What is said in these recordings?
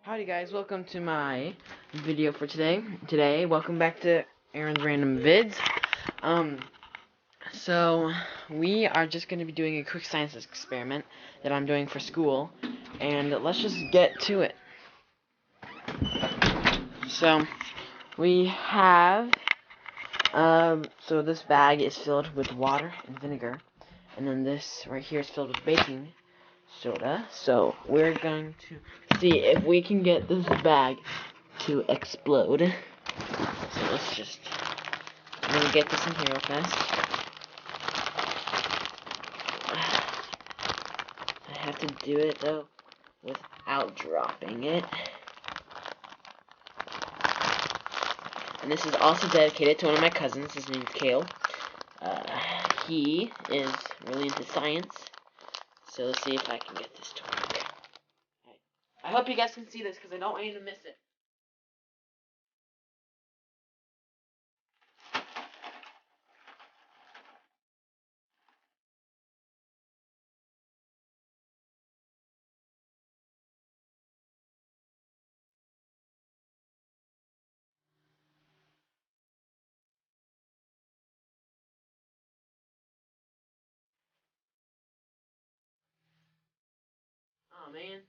Howdy guys, welcome to my video for today. Welcome back to Aaron's Random Vids. So we are just going to be doing a quick science experiment that I'm doing for school, and let's just get to it. So we have, so this bag is filled with water and vinegar, and then this right here is filled with baking soda. So we're going to see if we can get this bag to explode. So let's just, I'm gonna get this in here real fast. I have to do it though without dropping it. And this is also dedicated to one of my cousins. His name is Kale. He is really into science. So let's see if I can get this to work. Right. I hope you guys can see this because I don't want you to miss it. Oh man.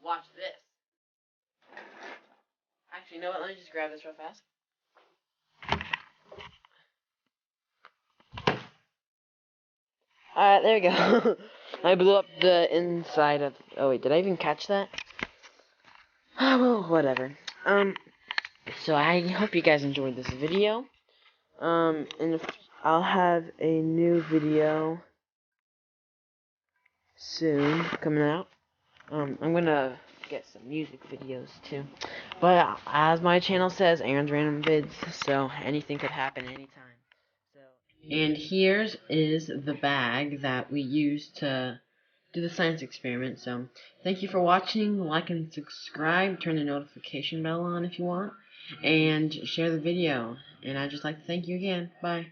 Watch this. Actually, you know what? Let me just grab this real fast. Alright, there we go. I blew up the inside of... Oh, wait, did I even catch that? Oh, well, whatever. So I hope you guys enjoyed this video. And if I'll have a new video soon coming out. I'm gonna get some music videos too. But as my channel says, Aaron's Random Vids, so anything could happen anytime. And here's is the bag that we used to do the science experiment. So thank you for watching. Like and subscribe. Turn the notification bell on if you want. And share the video. And I'd just like to thank you again. Bye.